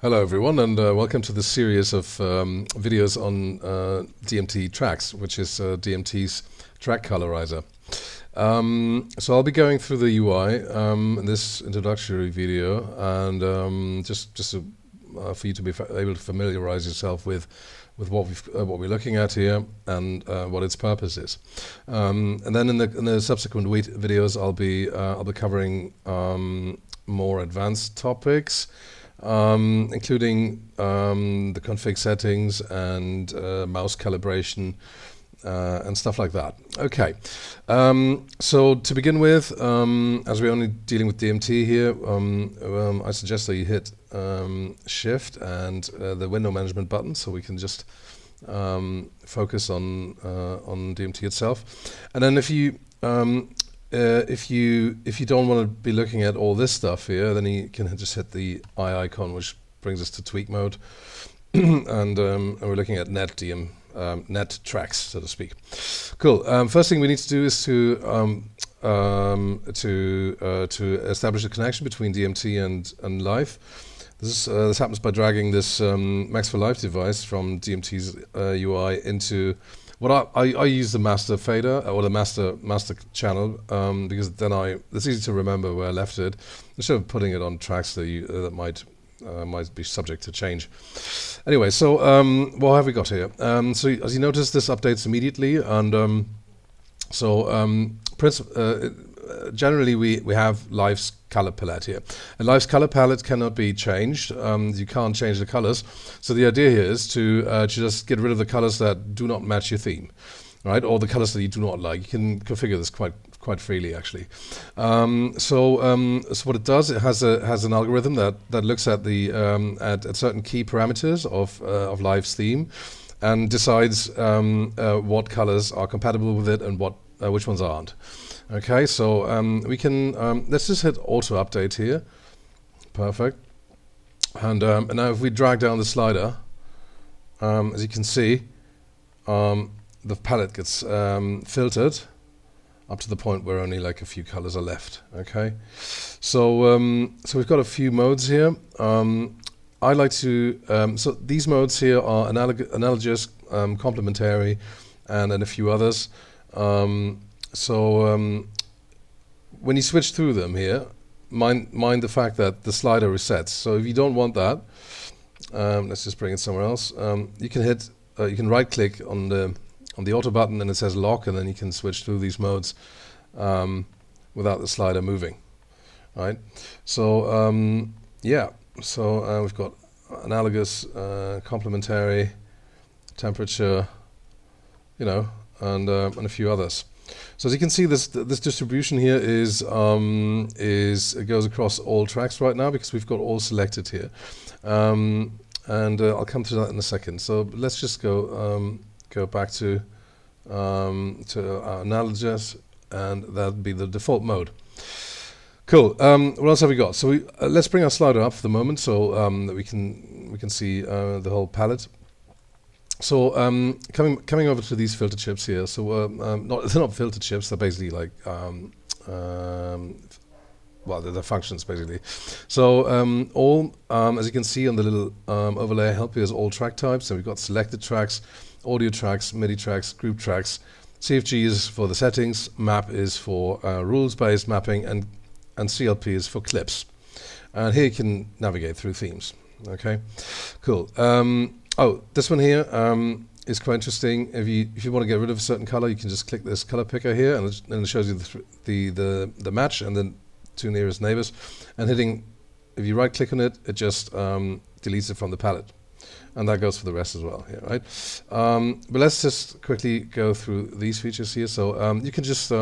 Hello everyone, and welcome to this series of videos on DMT tracks, which is DMT's track colouriser. So I'll be going through the UI in this introductory video, and for you to be able to familiarize yourself with what we're looking at here and what its purpose is. And then in the subsequent videos, I'll be covering more advanced topics, including the config settings and mouse calibration and stuff like that. Okay, so to begin with, as we're only dealing with DMT here, I suggest that you hit Shift and the window management button, so we can just focus on DMT itself. And then if you don't want to be looking at all this stuff here, then you can just hit the eye icon, which brings us to tweak mode, and we're looking at net tracks, so to speak. Cool. First thing we need to do is to establish a connection between DMT and Live. This happens by dragging this Max for Live device from DMT's UI into what I use the master fader or the master channel, because then it's easy to remember where I left it instead of putting it on tracks that might be subject to change. Anyway, so what have we got here? So as you notice, this updates immediately, and generally we have Live's color palette here, and Live's color palette cannot be changed. You can't change the colors, so the idea here is to just get rid of the colors that do not match your theme, right, or the colors that you do not like. You can configure this quite freely, actually. So what it does, it has an algorithm that looks at the at certain key parameters of Live's theme, and decides what colors are compatible with it and which ones aren't. Okay, so we can let's just hit auto update here. Perfect. And now if we drag down the slider, as you can see, the palette gets filtered up to the point where only like a few colors are left. Okay, so we've got a few modes here. I like to so these modes here are analogous, complementary, and then a few others. When you switch through them here, mind the fact that the slider resets. So if you don't want that, let's just bring it somewhere else. You can right click on the auto button, and it says lock, and then you can switch through these modes without the slider moving. Right. So yeah. So we've got analogous, complementary, temperature, and a few others. So as you can see, this distribution here it goes across all tracks right now, because we've got all selected here, and I'll come to that in a second. So let's just go back to analogous, and that'd be the default mode. Cool. What else have we got? So let's bring our slider up for the moment, so that we can see the whole palette. So coming over to these filter chips here. So they're not filter chips. They're basically like they're functions basically. So all as you can see on the little overlay help here is all track types. So we've got selected tracks, audio tracks, MIDI tracks, group tracks. CFG is for the settings. Map is for rules-based mapping, and CLP is for clips. And here you can navigate through themes. Okay, cool. Oh, this one here is quite interesting. If you want to get rid of a certain color, you can just click this color picker here, and it shows you the match and the two nearest neighbors. And if you right click on it, it just deletes it from the palette, and that goes for the rest as well here, right? But let's just quickly go through these features here. So you can just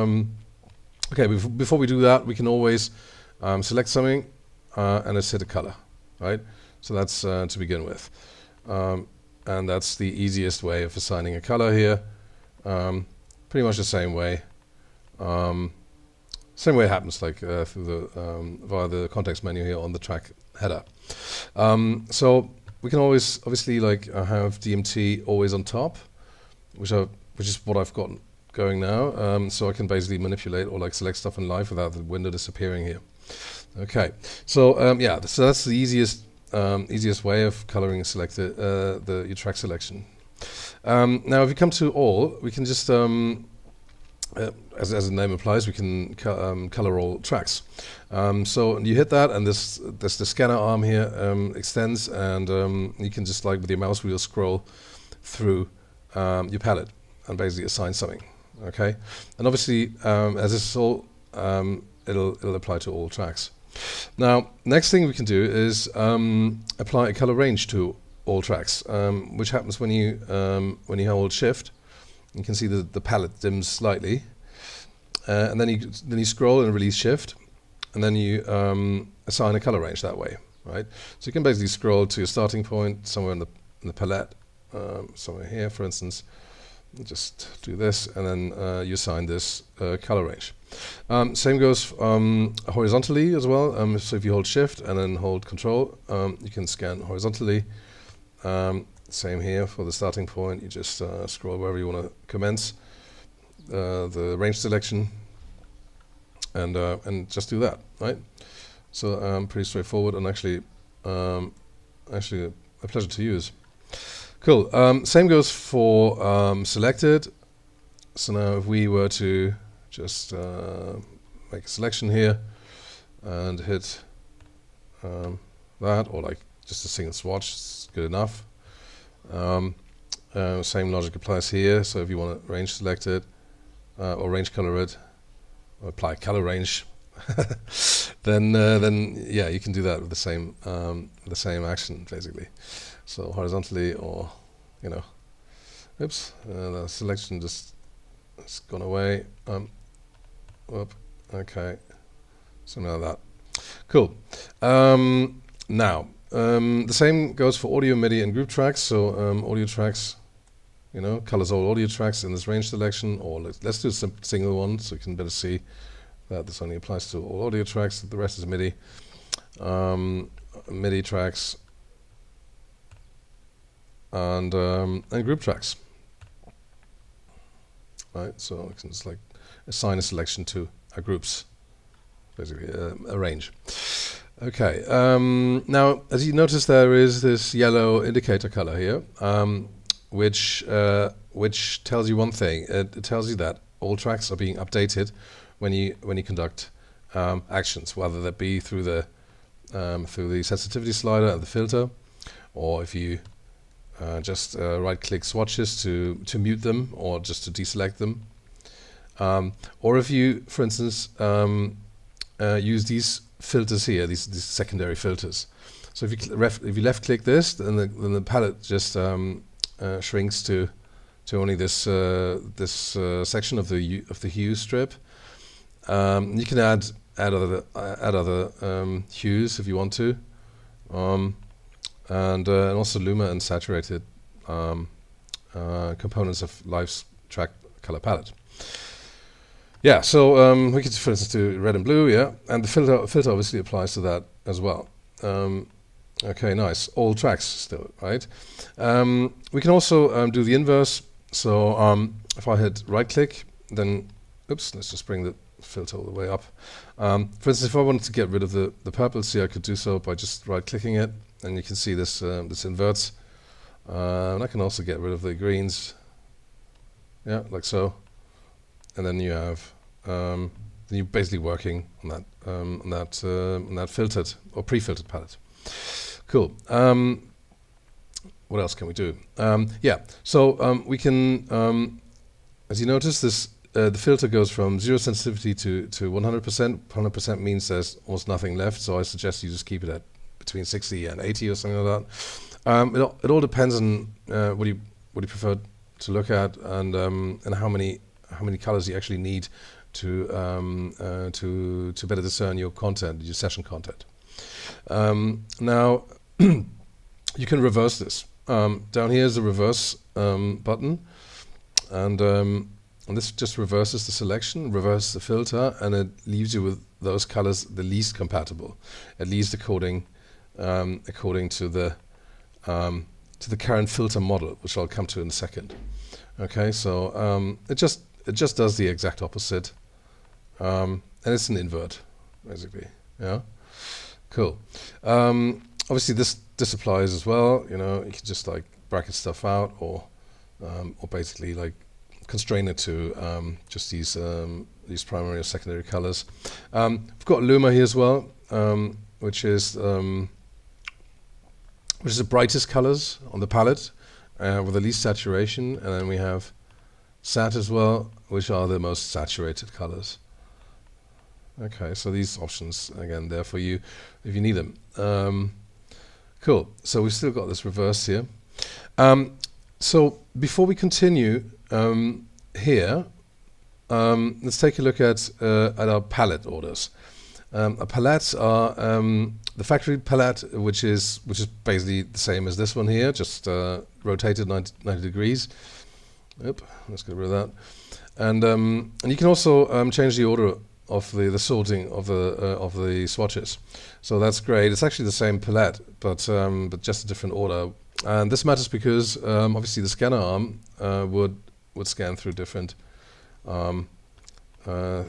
okay, before we do that, we can always select something and let's hit a color, right? So that's to begin with. And that's the easiest way of assigning a color here. Pretty much the same way. Same way it happens, like through via the context menu here on the track header. So we can always obviously have DMT always on top, which is what I've got going now. So I can basically manipulate or select stuff in Live without the window disappearing here. Okay, so yeah, so that's the easiest easiest way of coloring your track selection. Now, if we come to all, we can just, as the name implies, we can color all tracks. So you hit that, and this the scanner arm here extends, and you can just, like with your mouse wheel, scroll through your palette and basically assign something. Okay, and obviously, as this is all, it'll apply to all tracks. Now, next thing we can do is apply a color range to all tracks, which happens when you hold Shift. You can see the palette dims slightly, and then you scroll and release Shift, and then you assign a color range that way, right? So you can basically scroll to your starting point somewhere in the palette, somewhere here, for instance. Just do this, and then you assign this color range. Same goes horizontally as well. So if you hold Shift and then hold Control, you can scan horizontally. Same here for the starting point. You just scroll wherever you want to commence the range selection, and just do that, right? So pretty straightforward, and actually a pleasure to use. Cool. Same goes for selected. So now if we were to just make a selection here and hit that, or like just a single swatch, it's good enough. Same logic applies here. So if you want to range select it or range color it, or apply color range, then yeah, you can do that with the same action basically. So horizontally, or oops, the selection just has gone away. Whoop, okay. So now that. Cool. Now, the same goes for audio, MIDI, and group tracks. So audio tracks, colors all audio tracks in this range selection, or let's do a single one so you can better see that this only applies to all audio tracks. The rest is MIDI. MIDI tracks and group tracks. Right, so I can just like assign a selection to our groups, basically a range. Okay, now as you notice, there is this yellow indicator color here, which tells you one thing. It tells you that all tracks are being updated when you conduct actions, whether that be through the sensitivity slider and the filter, or if you just right-click swatches to mute them, or just to deselect them, or if you, for instance, use these filters here, these secondary filters. So if you left-click this, then the palette just shrinks to only this section of the hue strip. You can add other hues if you want to. And also luma and saturated components of Live's track color palette. Yeah, so we could, for instance, do red and blue, yeah, and the filter obviously applies to that as well. Okay, nice. All tracks still, right? We can also do the inverse. So if I hit right-click, then, oops, let's just bring the filter all the way up. For instance, if I wanted to get rid of the purples here, I could do so by just right-clicking it. And you can see this inverts, and I can also get rid of the greens, yeah, like so. And then you have you're basically working on that filtered or pre-filtered palette. Cool. What else can we do? Yeah, so we can, as you notice, this the filter goes from 0 sensitivity to 100%. 100% means there's almost nothing left, so I suggest you just keep it at between 60 and 80 or something like that. It all depends on what you prefer to look at, and how many colors you actually need to better discern your content, your session content. Now you can reverse this. Down here is the reverse button, and this just reverses the selection, reverses the filter, and it leaves you with those colors the least compatible, at least according to the current filter model, which I'll come to in a second. Okay, so it just does the exact opposite, and it's an invert, basically. Yeah, cool. Obviously this applies as well. You know, you can just like bracket stuff out, or basically like constrain it to just these primary or secondary colors. We've got Luma here as well, which is the brightest colors on the palette with the least saturation, and then we have Sat as well, which are the most saturated colors. Okay, so these options again there for you if you need them. Cool. So we've still got this reverse here. So before we continue here, let's take a look at our palette orders. Our palettes are the factory palette, which is basically the same as this one here, just rotated 90 degrees. Yep, let's get rid of that. And you can also change the order of the sorting of the swatches. So that's great. It's actually the same palette, but just a different order. And this matters because obviously the scanner arm would scan through different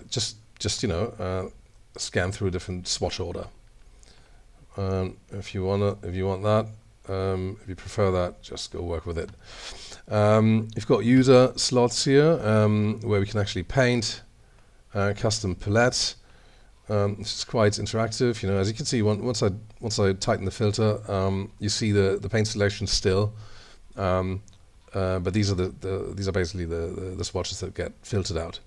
just you know scan through a different swatch order. If you want that, if you prefer that, just go work with it. You've got user slots here where we can actually paint custom palettes. This is quite interactive. You know, as you can see, once I tighten the filter, you see the paint selection still. But these are basically the swatches that get filtered out.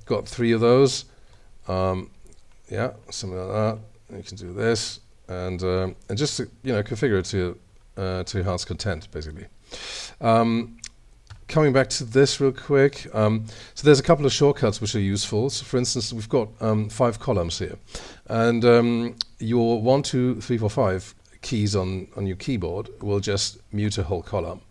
Got 3 of those. Yeah, something like that. You can do this, and just you know configure it to your heart's content, basically. Coming back to this real quick, so there's a couple of shortcuts which are useful. So for instance, we've got 5 columns here, and your 1, 2, 3, 4, 5 keys on your keyboard will just mute a whole column,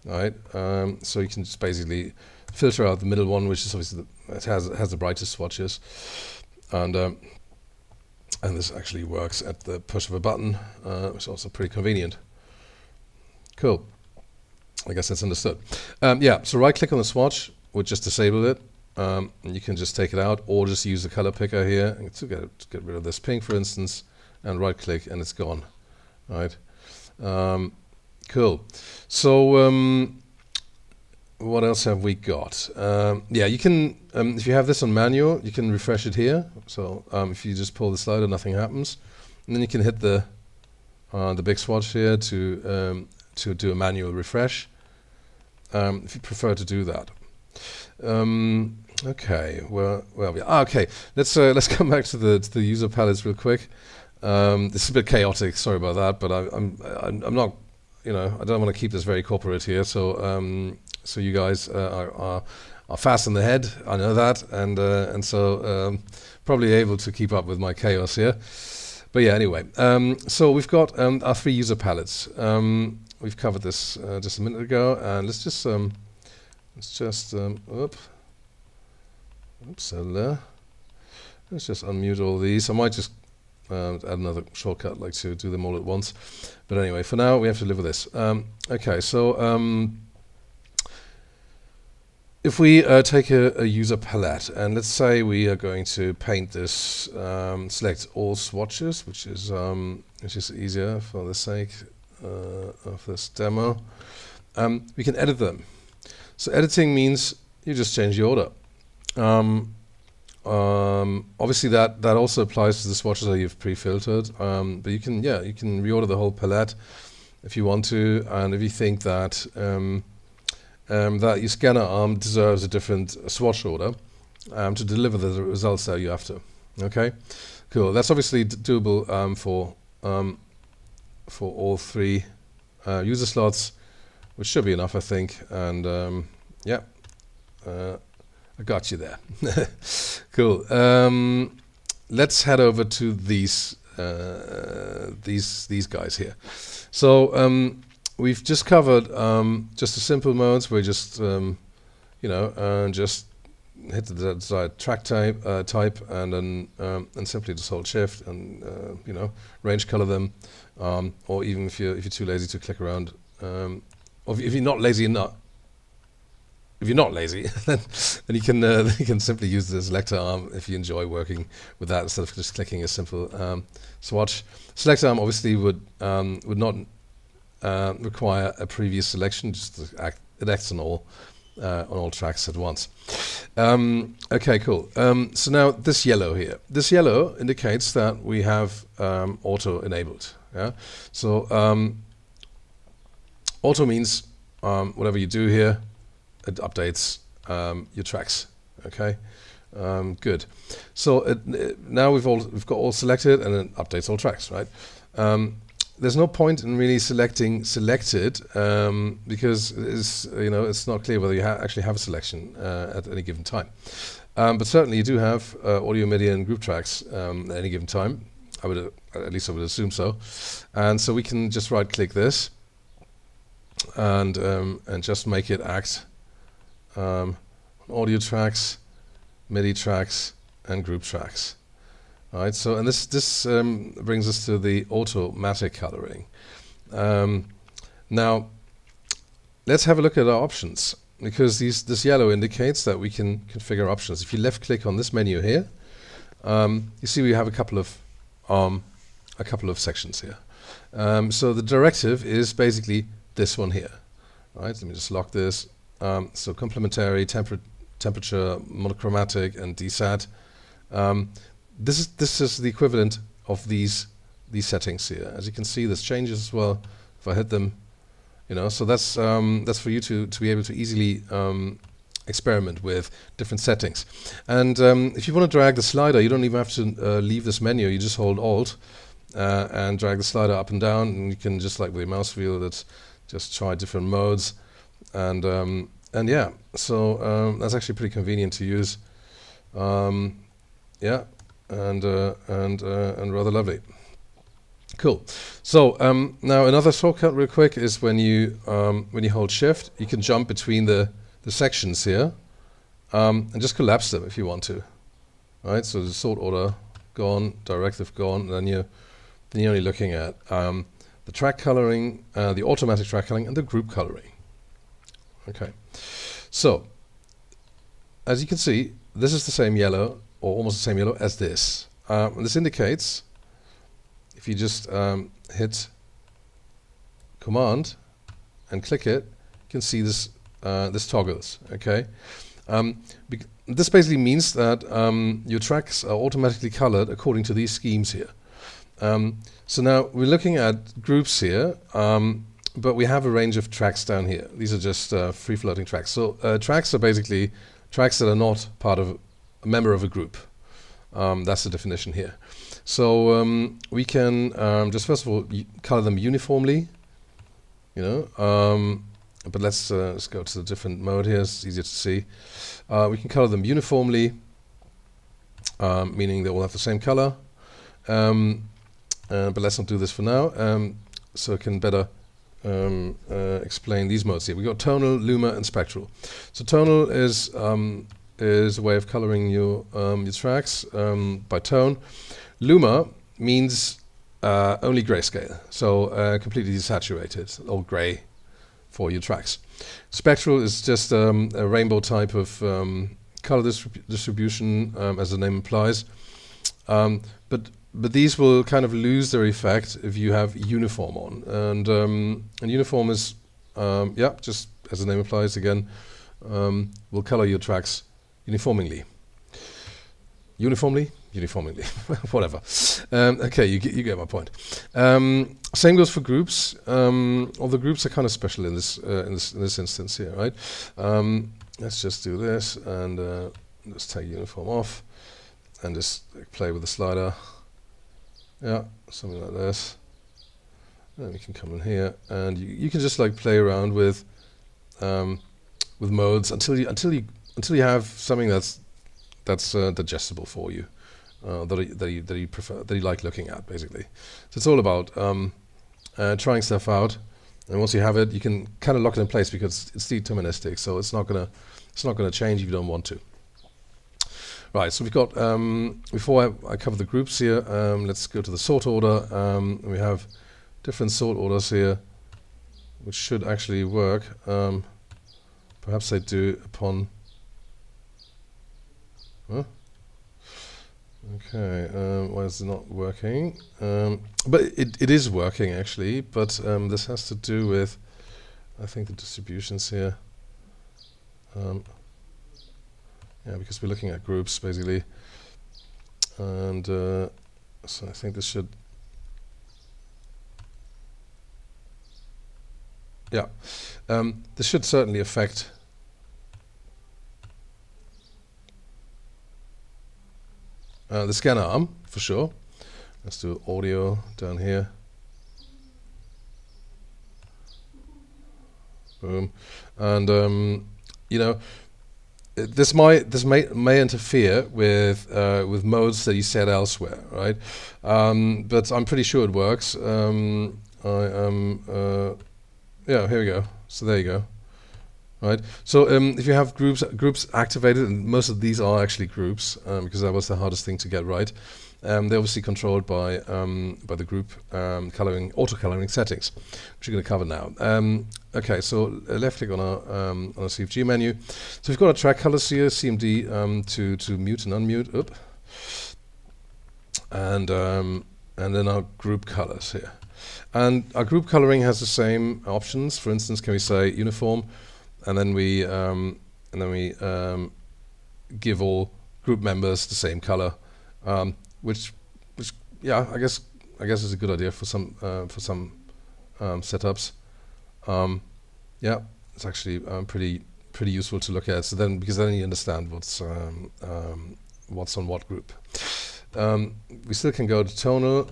right? So you can just basically filter out the middle one, which is obviously it has the brightest swatches, and this actually works at the push of a button, which is also pretty convenient. Cool. I guess that's understood. Yeah, so right-click on the swatch would just disable it. And you can just take it out, or just use the color picker here to get rid of this pink, for instance, and right-click, and it's gone. All right. Cool. So what else have we got? Yeah, you can if you have this on manual, you can refresh it here. So if you just pull the slider, nothing happens, and then you can hit the big swatch here to do a manual refresh. If you prefer to do that. Okay, okay. Let's come back to the user palettes real quick. This is a bit chaotic. Sorry about that, but I'm not. You know, I don't want to keep this very corporate here. So so you guys are fast in the head. I know that, and so probably able to keep up with my chaos here. But yeah, anyway. So we've got our 3 user palettes. We've covered this just a minute ago, and let's just unmute all these. I might just add another shortcut, like to do them all at once. But anyway, for now we have to live with this. Okay, so if we take a user palette, and let's say we are going to paint this, select all swatches, which is easier for the sake of this demo. We can edit them. So editing means you just change the order. Obviously that also applies to the swatches that you've pre-filtered, but you can reorder the whole palette if you want to, and if you think that that your scanner arm deserves a different swatch order to deliver the results that you have to. Okay, cool. That's obviously doable for all 3 user slots, which should be enough, I think. And yeah, I got you there. Cool. Let's head over to these guys here. So we've just covered just the simple modes where you just just hit the desired track type, and then and simply just hold shift and range color them, or even if you're too lazy to click around, or if you're not lazy enough, if you're not lazy, then you can simply use the selector arm if you enjoy working with that instead of just clicking a simple swatch. Selector arm obviously would not require a previous selection. Just it acts on all tracks at once. Okay, cool. So now this yellow here. This yellow indicates that we have auto enabled. Yeah. So auto means whatever you do here, it updates your tracks. Okay. Good. So now we've got all selected, and it updates all tracks, right? There's no point in really selecting selected because it's not clear whether you actually have a selection at any given time. But certainly you do have audio, MIDI, and group tracks at any given time. At least I would assume so. And so we can just right-click this and just make it act on audio tracks, MIDI tracks, and group tracks. Right, so and this brings us to the automatic coloring. Now, let's have a look at our options, because this yellow indicates that we can configure options. If you left-click on this menu here, you see we have a couple of sections here. So the directive is basically this one here. Right, let me just lock this. So complementary, temperature, monochromatic, and desat. This is the equivalent of these settings here. As you can see, there's changes as well. If I hit them, so that's for you to be able to easily experiment with different settings. And if you want to drag the slider, you don't even have to leave this menu. You just hold Alt and drag the slider up and down, and you can just like with your mouse wheel, just try different modes. And yeah, so that's actually pretty convenient to use. Yeah. And rather lovely. Cool. So now another shortcut, real quick, is when you hold Shift, you can jump between the sections here, and just collapse them if you want to. Right. So the sort order gone, directive gone, and then you're only looking at the track coloring, the automatic track coloring, and the group coloring. Okay. So as you can see, this is the same yellow, or almost the same yellow as this. And this indicates, if you just hit Command and click it, you can see this toggles. Okay, this basically means that your tracks are automatically colored according to these schemes here. So now we're looking at groups here, but we have a range of tracks down here. These are just free-floating tracks. So tracks are basically tracks that are not part of a member of a group. That's the definition here. So we can just first of all color them uniformly, but let's go to the different mode here. It's easier to see. We can color them uniformly, meaning they all have the same color. But let's not do this for now. So I can better explain these modes here. We've got tonal, luma, and spectral. So tonal is a way of coloring your tracks by tone. Luma means only grayscale, so completely desaturated, all gray for your tracks. Spectral is just a rainbow type of color distribution, as the name implies. But these will kind of lose their effect if you have uniform on, and uniform is just as the name implies again, will color your tracks uniformly, whatever. Okay, you get my point. Same goes for groups. All the groups are kind of special in this instance here, right? Let's just do this and just take uniform off and just play with the slider. Yeah, something like this. And we can come in here and you can just like play around with modes until you have something that's digestible for you, that you prefer, that you like looking at, basically. So it's all about trying stuff out, and once you have it, you can kind of lock it in place because it's deterministic. So it's not gonna change if you don't want to. Right. So we've got before I cover the groups here, let's go to the sort order. We have different sort orders here, which should actually work Perhaps they do upon. Huh? Okay, why is it not working? But it is working actually, but this has to do with, I think, the distributions here. Yeah, because we're looking at groups basically, and so I think this should. Yeah, this should certainly affect. The scanner arm, for sure. Let's do audio down here. Boom. And you know, this may interfere with modes that you set elsewhere, right? But I'm pretty sure it works. Yeah, here we go. So there you go. Right. So if you have groups activated, and most of these are actually groups, because that was the hardest thing to get right. They're obviously controlled by the group auto coloring settings, which we're going to cover now. Okay, so left click on our CFG menu. So we've got our track colors here, CMD to mute and unmute. Oop. And then our group colors here. And our group coloring has the same options. For instance, can we say uniform? And then we give all group members the same color, which yeah, I guess is a good idea for some setups. Yeah, it's actually pretty useful to look at. So then, because then you understand what's on what group. We still can go to tonal,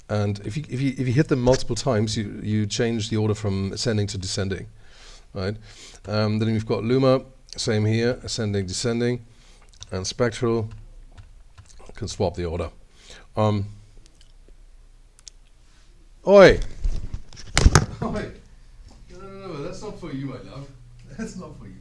and if you hit them multiple times, you change the order from ascending to descending. Right, then we've got Luma, same here, ascending, descending, and spectral. Can swap the order. Oi! Oi! No, that's not for you, my love. That's not for you.